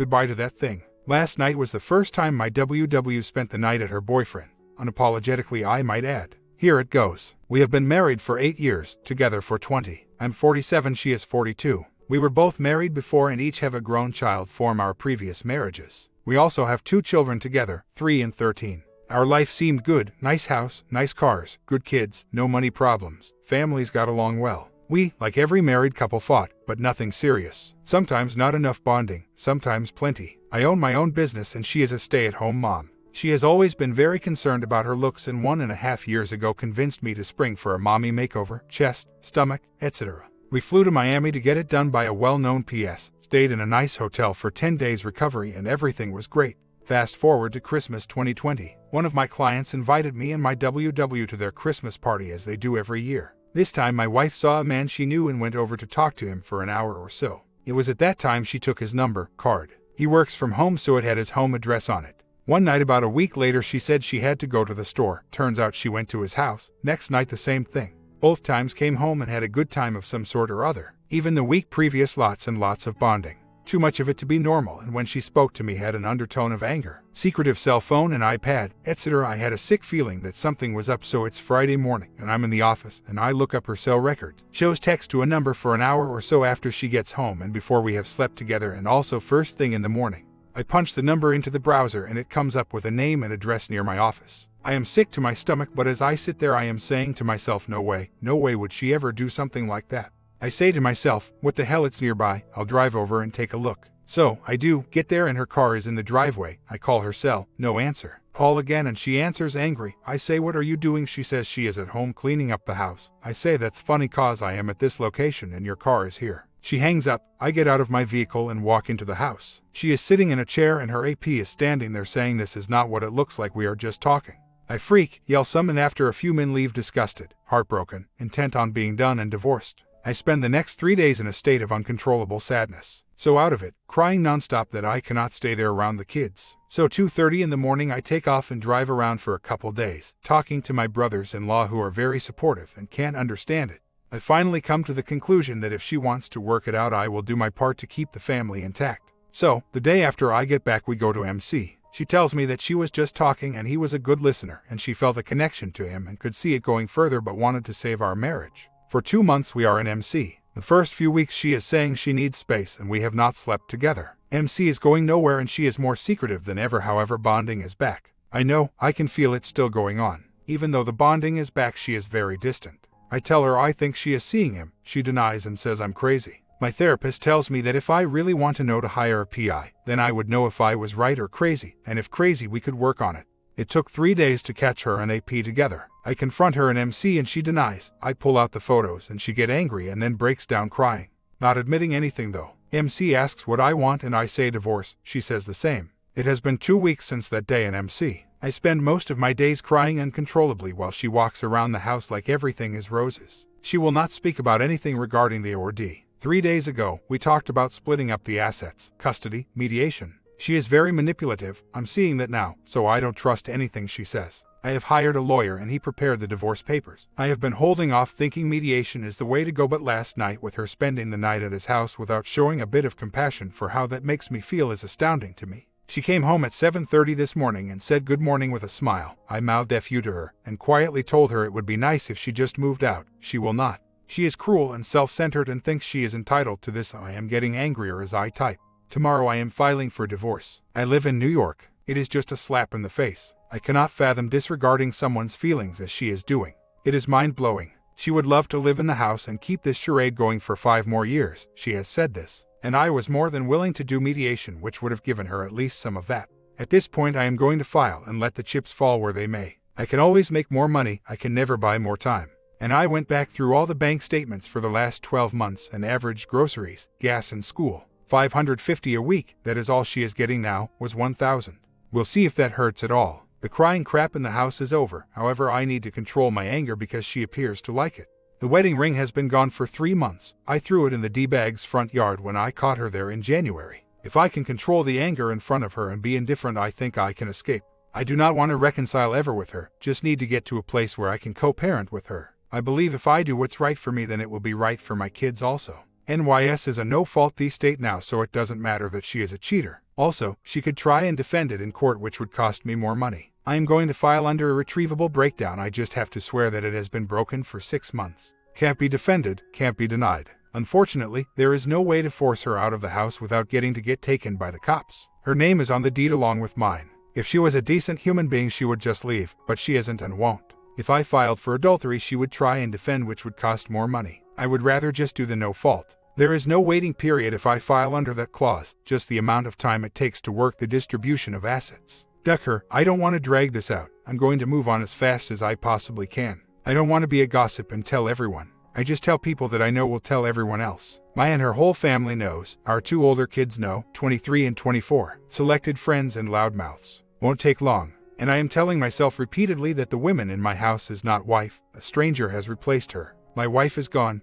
Goodbye to that thing. Last night was the first time my WW spent the night at her boyfriend. Unapologetically, I might add. Here it goes. We have been married for 8 years, together for 20. I'm 47, she is 42. We were both married before and each have a grown child from our previous marriages. We also have 2 children together, 3 and 13. Our life seemed good, nice house, nice cars, good kids, no money problems. Families got along well. We, like every married couple, fought, but nothing serious. Sometimes not enough bonding, sometimes plenty. I own my own business and she is a stay-at-home mom. She has always been very concerned about her looks and 1.5 years ago convinced me to spring for a mommy makeover, chest, stomach, etc. We flew to Miami to get it done by a well-known PS, stayed in a nice hotel for 10 days recovery and everything was great. Fast forward to Christmas 2020. One of my clients invited me and my WW to their Christmas party as they do every year. This time my wife saw a man she knew and went over to talk to him for an hour or so. It was at that time she took his number, card. He works from home so it had his home address on it. One night about a week later she said she had to go to the store. Turns out she went to his house. Next night the same thing. Both times came home and had a good time of some sort or other. Even the week previous lots and lots of bonding. Too much of it to be normal, and when she spoke to me had an undertone of anger. Secretive cell phone and iPad, etc. I had a sick feeling that something was up, so it's Friday morning and I'm in the office and I look up her cell records. Shows text to a number for an hour or so after she gets home and before we have slept together and also first thing in the morning. I punch the number into the browser and it comes up with a name and address near my office. I am sick to my stomach, but as I sit there I am saying to myself, no way would she ever do something like that. I say to myself, what the hell, it's nearby, I'll drive over and take a look. So, I do, get there and her car is in the driveway. I call her cell, no answer. Call again and she answers angry. I say, what are you doing? She says she is at home cleaning up the house. I say, that's funny cause I am at this location and your car is here. She hangs up. I get out of my vehicle and walk into the house. She is sitting in a chair and her AP is standing there saying this is not what it looks like, we are just talking. I freak, yell some, and after a few men leave disgusted, heartbroken, intent on being done and divorced. I spend the next 3 days in a state of uncontrollable sadness. So out of it, crying nonstop that I cannot stay there around the kids. So 2:30 in the morning I take off and drive around for a couple days, talking to my brothers-in-law who are very supportive and can't understand it. I finally come to the conclusion that if she wants to work it out I will do my part to keep the family intact. So, the day after I get back we go to MC. She tells me that she was just talking and he was a good listener and she felt a connection to him and could see it going further but wanted to save our marriage. For 2 months we are in MC. The first few weeks she is saying she needs space and we have not slept together. MC is going nowhere and she is more secretive than ever, however bonding is back. I know, I can feel it still going on. Even though the bonding is back she is very distant. I tell her I think she is seeing him. She denies and says I'm crazy. My therapist tells me that if I really want to know to hire a PI, then I would know if I was right or crazy, and if crazy we could work on it. It took 3 days to catch her and AP together. I confront her in MC and she denies. I pull out the photos and she get angry and then breaks down crying. Not admitting anything though. MC asks what I want and I say divorce. She says the same. It has been 2 weeks since that day in MC. I spend most of my days crying uncontrollably while she walks around the house like everything is roses. She will not speak about anything regarding the ORD. 3 days ago, we talked about splitting up the assets, custody, mediation. She is very manipulative. I'm seeing that now, so I don't trust anything she says. I have hired a lawyer and he prepared the divorce papers. I have been holding off thinking mediation is the way to go, but last night with her spending the night at his house without showing a bit of compassion for how that makes me feel is astounding to me. She came home at 7:30 this morning and said good morning with a smile. I mouthed "F you" to her and quietly told her it would be nice if she just moved out. She will not. She is cruel and self-centered and thinks she is entitled to this. I am getting angrier as I type. Tomorrow I am filing for divorce. I live in New York. It is just a slap in the face. I cannot fathom disregarding someone's feelings as she is doing. It is mind-blowing. She would love to live in the house and keep this charade going for 5 more years. She has said this. And I was more than willing to do mediation, which would have given her at least some of that. At this point I am going to file and let the chips fall where they may. I can always make more money. I can never buy more time. And I went back through all the bank statements for the last 12 months and averaged groceries, gas and school. $550 a week, that is all she is getting now, was $1,000. We'll see if that hurts at all. The crying crap in the house is over, however I need to control my anger because she appears to like it. The wedding ring has been gone for 3 months. I threw it in the D-bag's front yard when I caught her there in January. If I can control the anger in front of her and be indifferent, I think I can escape. I do not want to reconcile ever with her, just need to get to a place where I can co-parent with her. I believe if I do what's right for me, then it will be right for my kids also. NYS is a no-fault state now, so it doesn't matter that she is a cheater. Also, she could try and defend it in court, which would cost me more money. I am going to file under irretrievable breakdown. I just have to swear that it has been broken for 6 months. Can't be defended, can't be denied. Unfortunately, there is no way to force her out of the house without getting to get taken by the cops. Her name is on the deed along with mine. If she was a decent human being, she would just leave, but she isn't and won't. If I filed for adultery, she would try and defend, which would cost more money. I would rather just do the no fault. There is no waiting period if I file under that clause, just the amount of time it takes to work the distribution of assets. Duck her. I don't want to drag this out. I'm going to move on as fast as I possibly can. I don't want to be a gossip and tell everyone. I just tell people that I know will tell everyone else. My and her whole family knows. Our 2 older kids know, 23 and 24. Selected friends and loudmouths. Won't take long. And I am telling myself repeatedly that the woman in my house is not wife. A stranger has replaced her. My wife is gone.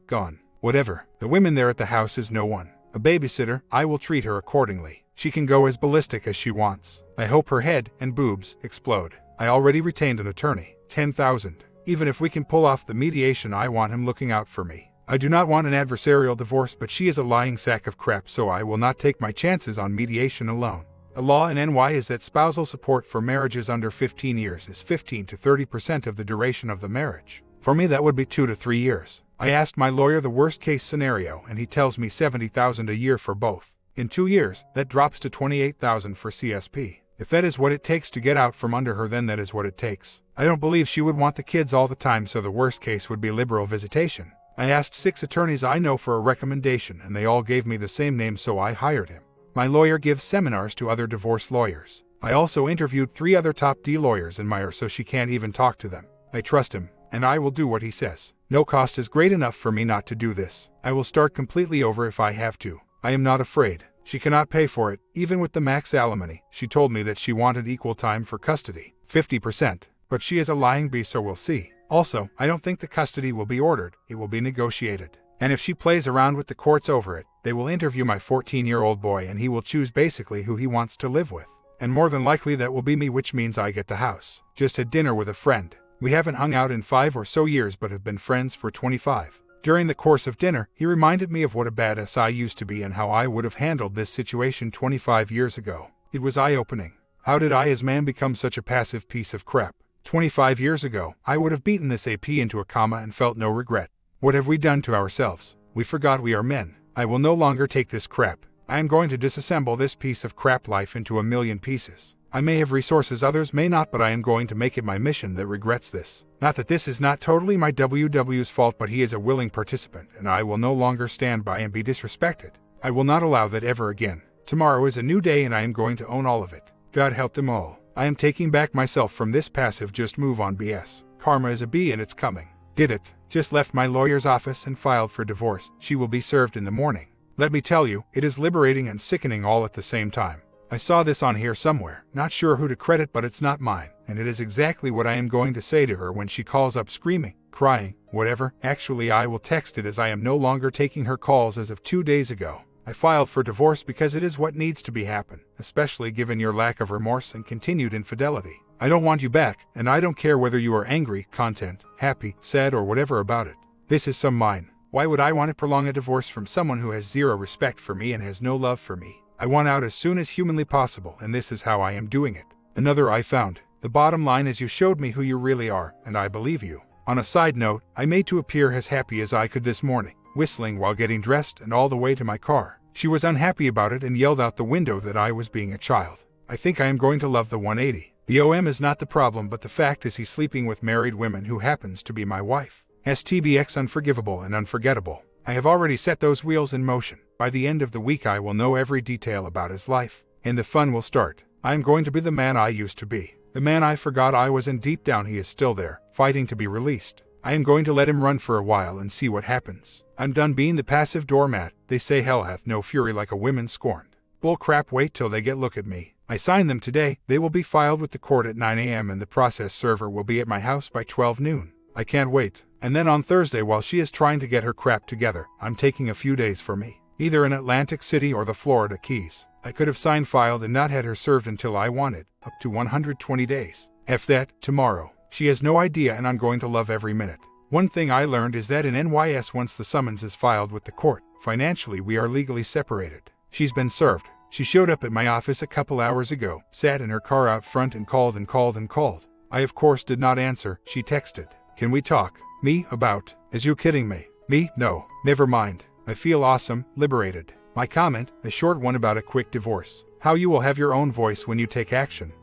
Whatever. The women there at the house is no one. A babysitter. I will treat her accordingly. She can go as ballistic as she wants. I hope her head and boobs explode. I already retained an attorney. 10,000. Even if we can pull off the mediation, I want him looking out for me. I do not want an adversarial divorce, but she is a lying sack of crap, so I will not take my chances on mediation alone. A law in NY is that spousal support for marriages under 15 years is 15 to 30% of the duration of the marriage. For me, that would be 2 to 3 years. I asked my lawyer the worst case scenario, and he tells me $70,000 a year for both. In 2 years, that drops to $28,000 for CSP. If that is what it takes to get out from under her, then that is what it takes. I don't believe she would want the kids all the time, so the worst case would be liberal visitation. I asked 6 attorneys I know for a recommendation, and they all gave me the same name, so I hired him. My lawyer gives seminars to other divorce lawyers. I also interviewed 3 other top D lawyers in Meyer, so she can't even talk to them. I trust him, and I will do what he says. No cost is great enough for me not to do this. I will start completely over if I have to. I am not afraid. She cannot pay for it, even with the max alimony. She told me that she wanted equal time for custody, 50%. But she is a lying beast, so we'll see. Also, I don't think the custody will be ordered. It will be negotiated. And if she plays around with the courts over it, they will interview my 14-year-old boy, and he will choose basically who he wants to live with. And more than likely that will be me, which means I get the house. Just had dinner with a friend. We haven't hung out in 5 or so years, but have been friends for 25. During the course of dinner, he reminded me of what a badass I used to be and how I would have handled this situation 25 years ago. It was eye-opening. How did I as man become such a passive piece of crap? 25 years ago, I would have beaten this AP into a comma and felt no regret. What have we done to ourselves? We forgot we are men. I will no longer take this crap. I am going to disassemble this piece of crap life into a million pieces. I may have resources others may not, but I am going to make it my mission that regrets this. Not that this is not totally my WW's fault, but he is a willing participant, and I will no longer stand by and be disrespected. I will not allow that ever again. Tomorrow is a new day, and I am going to own all of it. God help them all. I am taking back myself from this passive just move on BS. Karma is a B and it's coming. Did it. Just left my lawyer's office and filed for divorce. She will be served in the morning. Let me tell you, it is liberating and sickening all at the same time. I saw this on here somewhere, not sure who to credit, but it's not mine, and it is exactly what I am going to say to her when she calls up screaming, crying, whatever. Actually, I will text it, as I am no longer taking her calls as of 2 days ago. I filed for divorce because it is what needs to be happen, especially given your lack of remorse and continued infidelity. I don't want you back, and I don't care whether you are angry, content, happy, sad, or whatever about it. This is some mine. Why would I want to prolong a divorce from someone who has zero respect for me and has no love for me? I want out as soon as humanly possible, and this is how I am doing it. Another I found. The bottom line is you showed me who you really are, and I believe you. On a side note, I made to appear as happy as I could this morning, whistling while getting dressed and all the way to my car. She was unhappy about it and yelled out the window that I was being a child. I think I am going to love the 180. The OM is not the problem, but the fact is he's sleeping with married women who happens to be my wife. STBX unforgivable and unforgettable. I have already set those wheels in motion. By the end of the week I will know every detail about his life, and the fun will start. I am going to be the man I used to be. The man I forgot I was, and deep down he is still there, fighting to be released. I am going to let him run for a while and see what happens. I'm done being the passive doormat. They say hell hath no fury like a woman scorned. Bull crap, wait till they get look at me. I signed them today. They will be filed with the court at 9 a.m. and the process server will be at my house by 12 noon. I can't wait. And then on Thursday, while she is trying to get her crap together, I'm taking a few days for me. Either in Atlantic City or the Florida Keys. I could have signed, filed, and not had her served until I wanted, up to 120 days. F that, tomorrow. She has no idea, and I'm going to love every minute. One thing I learned is that in NYS, once the summons is filed with the court, financially we are legally separated. She's been served. She showed up at my office a couple hours ago, sat in her car out front and called and called and called. I of course did not answer. She texted, "Can we talk?" Me, about? Is you kidding me? Me, no, never mind. I feel awesome, liberated. My comment, a short one about a quick divorce. How you will have your own voice when you take action.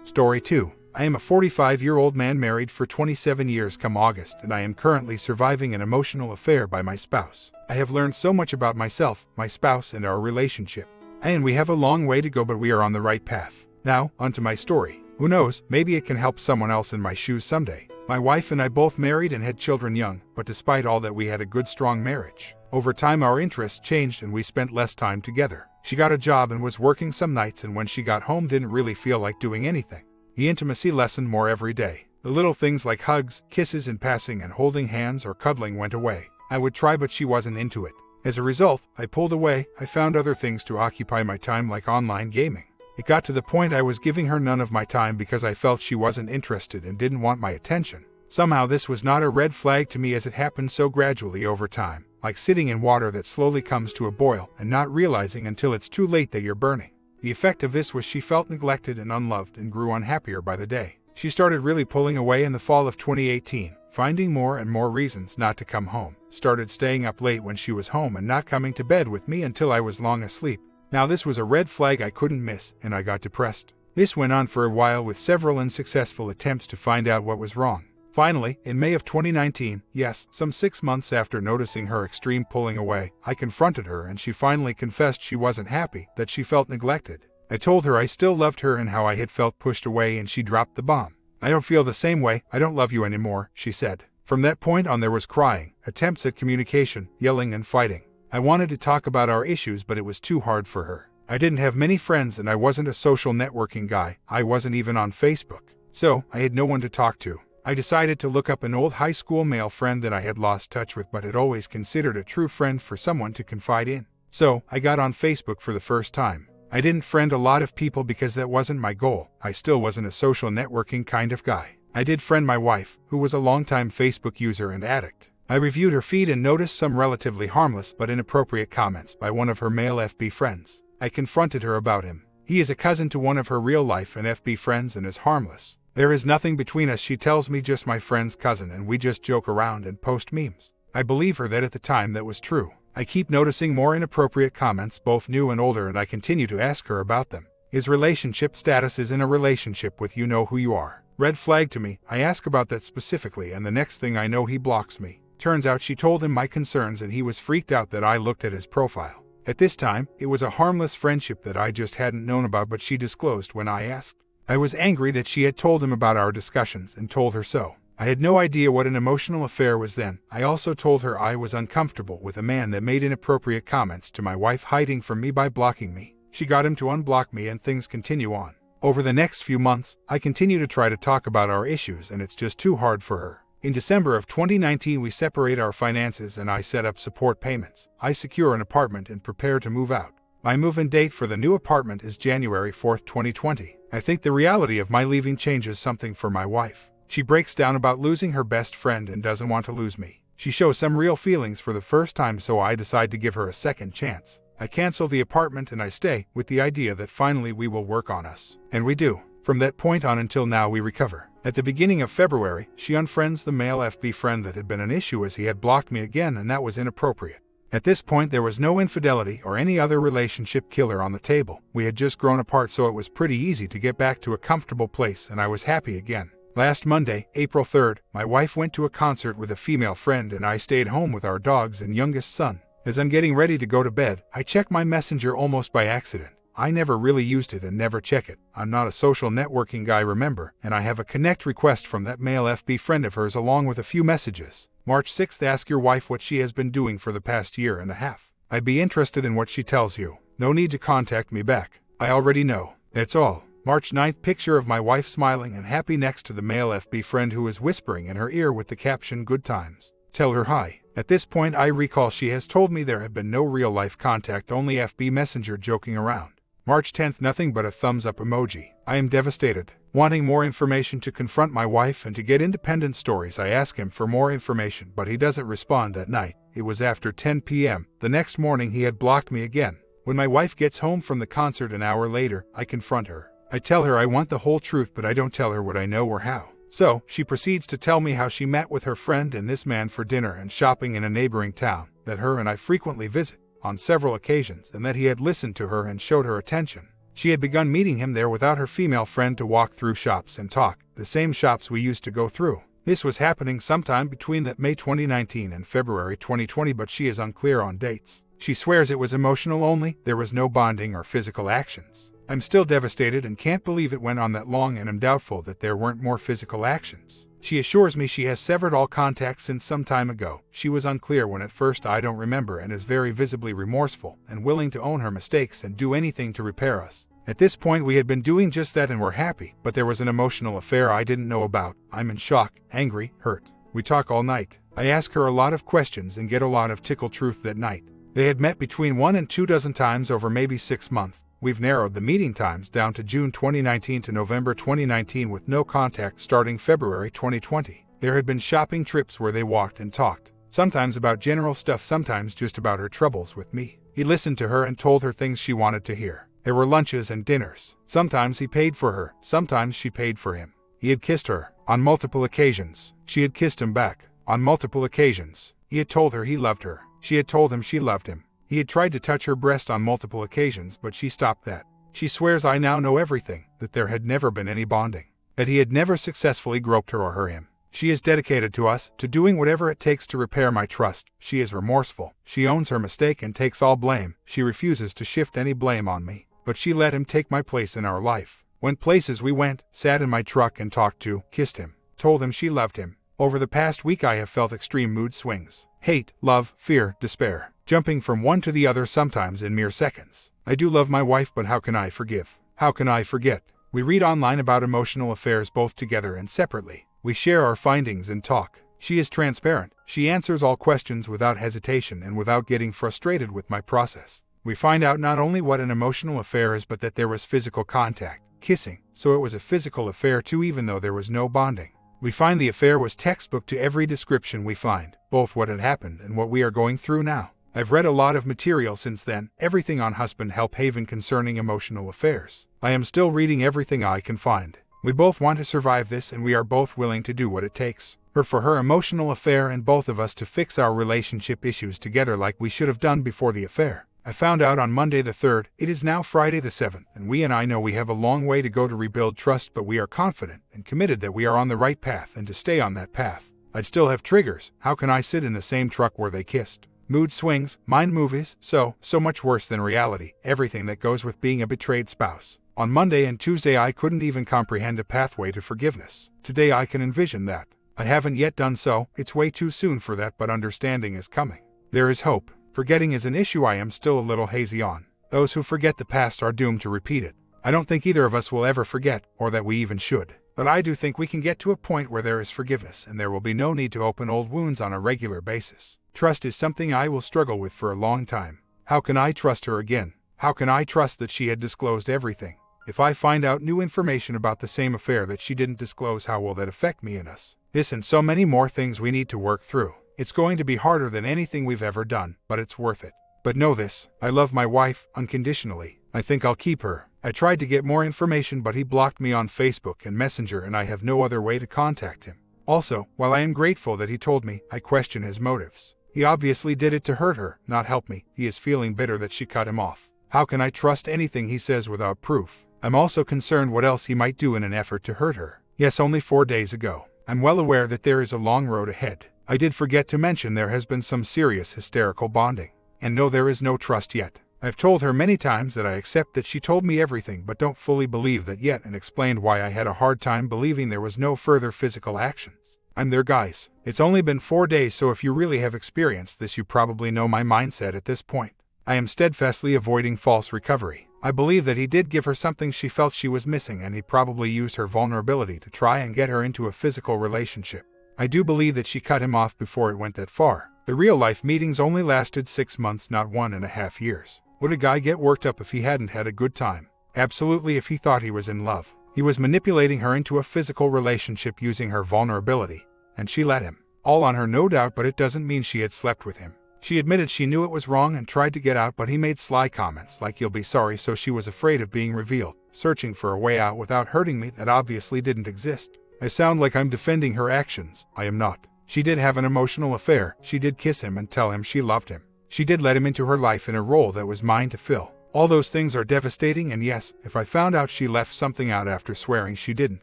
Story 2. I am a 45-year-old man married for 27 years come August, and I am currently surviving an emotional affair by my spouse. I have learned so much about myself, my spouse, and our relationship. And we have a long way to go, but we are on the right path. Now, onto my story. Who knows, maybe it can help someone else in my shoes someday. My wife and I both married and had children young, but despite all that we had a good strong marriage. Over time our interests changed and we spent less time together. She got a job and was working some nights, and when she got home didn't really feel like doing anything. The intimacy lessened more every day. The little things like hugs, kisses in passing, and holding hands or cuddling went away. I would try, but she wasn't into it. As a result, I pulled away. I found other things to occupy my time, like online gaming. It got to the point I was giving her none of my time because I felt she wasn't interested and didn't want my attention. Somehow this was not a red flag to me, as it happened so gradually over time, like sitting in water that slowly comes to a boil and not realizing until it's too late that you're burning. The effect of this was she felt neglected and unloved and grew unhappier by the day. She started really pulling away in the fall of 2018, finding more and more reasons not to come home. Started staying up late when she was home and not coming to bed with me until I was long asleep. Now this was a red flag I couldn't miss, and I got depressed. This went on for a while with several unsuccessful attempts to find out what was wrong. Finally, in May of 2019, yes, some 6 months after noticing her extreme pulling away, I confronted her and she finally confessed she wasn't happy, that she felt neglected. I told her I still loved her and how I had felt pushed away, and she dropped the bomb. "I don't feel the same way, I don't love you anymore," she said. From that point on there was crying, attempts at communication, yelling and fighting. I wanted to talk about our issues, but it was too hard for her. I didn't have many friends and I wasn't a social networking guy. I wasn't even on Facebook. So, I had no one to talk to. I decided to look up an old high school male friend that I had lost touch with but had always considered a true friend for someone to confide in. So, I got on Facebook for the first time. I didn't friend a lot of people because that wasn't my goal. I still wasn't a social networking kind of guy. I did friend my wife, who was a longtime Facebook user and addict. I reviewed her feed and noticed some relatively harmless but inappropriate comments by one of her male FB friends. I confronted her about him. He is a cousin to one of her real-life and FB friends and is harmless. There is nothing between us, she tells me, just my friend's cousin, and we just joke around and post memes. I believe her that at the time that was true. I keep noticing more inappropriate comments, both new and older, and I continue to ask her about them. His relationship status is in a relationship with you know who you are. Red flag to me. I ask about that specifically, and the next thing I know he blocks me. Turns out she told him my concerns and he was freaked out that I looked at his profile. At this time, it was a harmless friendship that I just hadn't known about, but she disclosed when I asked. I was angry that she had told him about our discussions and told her so. I had no idea what an emotional affair was then. I also told her I was uncomfortable with a man that made inappropriate comments to my wife, hiding from me by blocking me. She got him to unblock me and things continue on. Over the next few months, I continue to try to talk about our issues and it's just too hard for her. In December of 2019 we separate our finances and I set up support payments. I secure an apartment and prepare to move out. My move-in date for the new apartment is January 4th, 2020. I think the reality of my leaving changes something for my wife. She breaks down about losing her best friend and doesn't want to lose me. She shows some real feelings for the first time, so I decide to give her a second chance. I cancel the apartment and I stay, with the idea that finally we will work on us. And we do. From that point on until now we recover. At the beginning of February, she unfriends the male FB friend that had been an issue, as he had blocked me again, and that was inappropriate. At this point there was no infidelity or any other relationship killer on the table. We had just grown apart, so it was pretty easy to get back to a comfortable place and I was happy again. Last Monday, April 3rd, my wife went to a concert with a female friend and I stayed home with our dogs and youngest son. As I'm getting ready to go to bed, I check my messenger almost by accident. I never really used it and never check it. I'm not a social networking guy, remember, and I have a connect request from that male FB friend of hers along with a few messages. March 6th, ask your wife what she has been doing for the past year and a half. I'd be interested in what she tells you. No need to contact me back. I already know. That's all. March 9th, picture of my wife smiling and happy next to the male FB friend who is whispering in her ear with the caption, "Good times. Tell her hi." At this point I recall she has told me there have been no real-life contact, only FB Messenger joking around. March 10th, nothing but a thumbs up emoji. I am devastated. Wanting more information to confront my wife and to get independent stories, I ask him for more information, but he doesn't respond that night. It was after 10 p.m. The next morning he had blocked me again. When my wife gets home from the concert an hour later, I confront her. I tell her I want the whole truth, but I don't tell her what I know or how. So, she proceeds to tell me how she met with her friend and this man for dinner and shopping in a neighboring town, that her and I frequently visit, on several occasions, and that he had listened to her and showed her attention. She had begun meeting him there without her female friend to walk through shops and talk, the same shops we used to go through. This was happening sometime between that May 2019 and February 2020, but she is unclear on dates. She swears it was emotional only, there was no bonding or physical actions. I'm still devastated and can't believe it went on that long, and am doubtful that there weren't more physical actions. She assures me she has severed all contact since some time ago. She was unclear when at first, I don't remember, and is very visibly remorseful and willing to own her mistakes and do anything to repair us. At this point we had been doing just that and were happy, but there was an emotional affair I didn't know about. I'm in shock, angry, hurt. We talk all night. I ask her a lot of questions and get a lot of tickle truth that night. They had met between 1 and 2 dozen times over maybe 6 months. We've narrowed the meeting times down to June 2019 to November 2019 with no contact starting February 2020. There had been shopping trips where they walked and talked, sometimes about general stuff, sometimes just about her troubles with me. He listened to her and told her things she wanted to hear. There were lunches and dinners. Sometimes he paid for her, sometimes she paid for him. He had kissed her on multiple occasions. She had kissed him back on multiple occasions. He had told her he loved her. She had told him she loved him. He had tried to touch her breast on multiple occasions, but she stopped that. She swears I now know everything, that there had never been any bonding, that he had never successfully groped her or her him. She is dedicated to us, to doing whatever it takes to repair my trust. She is remorseful. She owns her mistake and takes all blame. She refuses to shift any blame on me, but she let him take my place in our life. Went places we went, sat in my truck and talked to, kissed him, told him she loved him. Over the past week I have felt extreme mood swings. Hate, love, fear, despair, jumping from one to the other sometimes in mere seconds. I do love my wife, but how can I forgive? How can I forget? We read online about emotional affairs both together and separately. We share our findings and talk. She is transparent. She answers all questions without hesitation and without getting frustrated with my process. We find out not only what an emotional affair is, but that there was physical contact, kissing, so it was a physical affair too, even though there was no bonding. We find the affair was textbook to every description we find, both what had happened and what we are going through now. I've read a lot of material since then, everything on Husband Help Haven concerning emotional affairs. I am still reading everything I can find. We both want to survive this, and we are both willing to do what it takes. Her for her emotional affair, and both of us to fix our relationship issues together like we should have done before the affair. I found out on Monday the 3rd, it is now Friday the 7th, and I know we have a long way to go to rebuild trust, but we are confident and committed that we are on the right path and to stay on that path. I'd still have triggers. How can I sit in the same truck where they kissed? Mood swings, mind movies, so much worse than reality, everything that goes with being a betrayed spouse. On Monday and Tuesday I couldn't even comprehend a pathway to forgiveness. Today I can envision that. I haven't yet done so, it's way too soon for that, but understanding is coming. There is hope. Forgetting is an issue I am still a little hazy on. Those who forget the past are doomed to repeat it. I don't think either of us will ever forget, or that we even should. But I do think we can get to a point where there is forgiveness and there will be no need to open old wounds on a regular basis. Trust is something I will struggle with for a long time. How can I trust her again? How can I trust that she had disclosed everything? If I find out new information about the same affair that she didn't disclose, how will that affect me and us? This and so many more things we need to work through. It's going to be harder than anything we've ever done, but it's worth it. But know this, I love my wife unconditionally. I think I'll keep her. I tried to get more information, but he blocked me on Facebook and Messenger, and I have no other way to contact him. Also, while I am grateful that he told me, I question his motives. He obviously did it to hurt her, not help me. He is feeling bitter that she cut him off. How can I trust anything he says without proof? I'm also concerned what else he might do in an effort to hurt her. Yes, only 4 days ago. I'm well aware that there is a long road ahead. I did forget to mention there has been some serious hysterical bonding. And no, there is no trust yet. I've told her many times that I accept that she told me everything, but don't fully believe that yet, and explained why I had a hard time believing there was no further physical actions. I'm there, guys. It's only been 4 days, so if you really have experienced this, you probably know my mindset at this point. I am steadfastly avoiding false recovery. I believe that he did give her something she felt she was missing, and he probably used her vulnerability to try and get her into a physical relationship. I do believe that she cut him off before it went that far. The real-life meetings only lasted 6 months, not 1.5 years. Would a guy get worked up if he hadn't had a good time? Absolutely, if he thought he was in love. He was manipulating her into a physical relationship using her vulnerability, and she let him. All on her, no doubt, but it doesn't mean she had slept with him. She admitted she knew it was wrong and tried to get out, but he made sly comments like "you'll be sorry," so she was afraid of being revealed, searching for a way out without hurting me that obviously didn't exist. I sound like I'm defending her actions. I am not. She did have an emotional affair. She did kiss him and tell him she loved him. She did let him into her life in a role that was mine to fill. All those things are devastating, and yes, if I found out she left something out after swearing she didn't,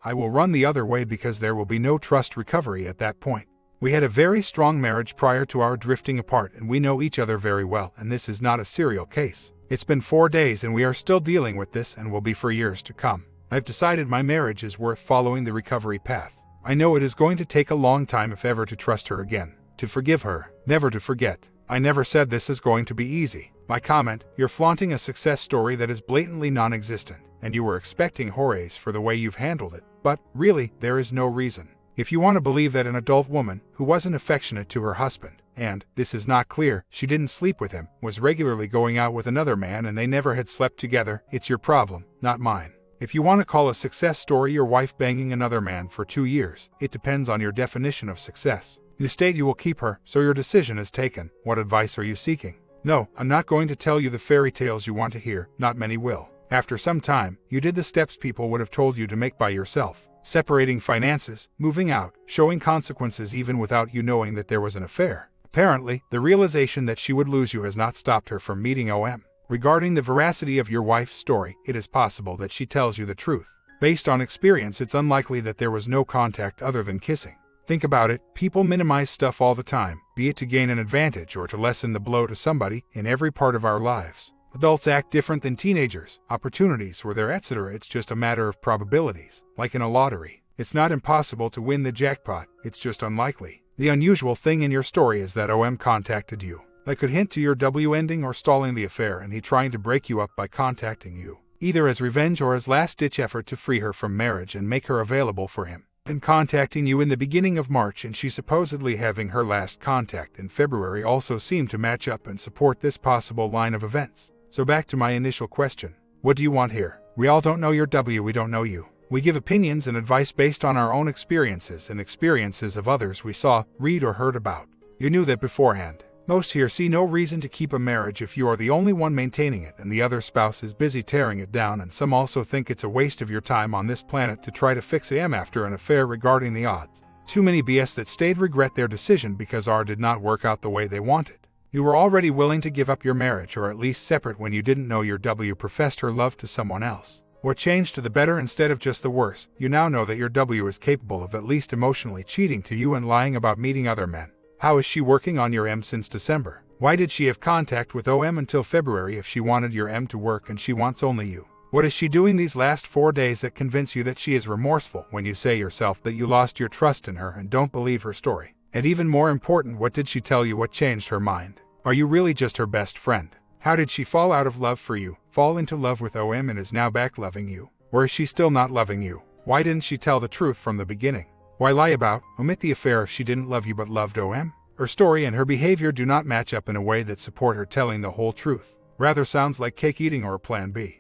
I will run the other way because there will be no trust recovery at that point. We had a very strong marriage prior to our drifting apart, and we know each other very well, and this is not a serial case. It's been 4 days and we are still dealing with this and will be for years to come. I've decided my marriage is worth following the recovery path. I know it is going to take a long time, if ever, to trust her again, to forgive her, never to forget. I never said this is going to be easy. My comment: you're flaunting a success story that is blatantly non-existent, and you were expecting hoorays for the way you've handled it. But, really, there is no reason. If you want to believe that an adult woman, who wasn't affectionate to her husband, and, this is not clear, she didn't sleep with him, was regularly going out with another man and they never had slept together, it's your problem, not mine. If you want to call a success story your wife banging another man for 2 years, it depends on your definition of success. You state you will keep her, so your decision is taken. What advice are you seeking? No, I'm not going to tell you the fairy tales you want to hear, not many will. After some time, you did the steps people would have told you to make by yourself. Separating finances, moving out, showing consequences even without you knowing that there was an affair. Apparently, the realization that she would lose you has not stopped her from meeting OM. Regarding the veracity of your wife's story, it is possible that she tells you the truth. Based on experience, it's unlikely that there was no contact other than kissing. Think about it, people minimize stuff all the time, be it to gain an advantage or to lessen the blow to somebody, in every part of our lives. Adults act different than teenagers. Opportunities were there, etc. It's just a matter of probabilities. Like in a lottery. It's not impossible to win the jackpot, it's just unlikely. The unusual thing in your story is that OM contacted you. That could hint to your W ending or stalling the affair and he trying to break you up by contacting you, either as revenge or as last-ditch effort to free her from marriage and make her available for him. And contacting you in the beginning of March and she supposedly having her last contact in February also seem to match up and support this possible line of events. So back to my initial question. What do you want here? We all don't know your W, we don't know you. We give opinions and advice based on our own experiences and experiences of others we saw, read or heard about. You knew that beforehand. Most here see no reason to keep a marriage if you are the only one maintaining it and the other spouse is busy tearing it down, and some also think it's a waste of your time on this planet to try to fix AM after an affair. Regarding the odds, too many BS that stayed regret their decision because R did not work out the way they wanted. You were already willing to give up your marriage or at least separate when you didn't know your W professed her love to someone else. What changed to the better instead of just the worse? You now know that your W is capable of at least emotionally cheating to you and lying about meeting other men. How is she working on your M since December? Why did she have contact with OM until February if she wanted your M to work and she wants only you? What is she doing these last 4 days that convince you that she is remorseful when you say yourself that you lost your trust in her and don't believe her story? And even more important, what did she tell you? What changed her mind? Are you really just her best friend? How did she fall out of love for you, fall into love with OM and is now back loving you? Or is she still not loving you? Why didn't she tell the truth from the beginning? Why lie about, omit the affair if she didn't love you but loved OM? Her story and her behavior do not match up in a way that support her telling the whole truth. Rather sounds like cake eating or a plan B.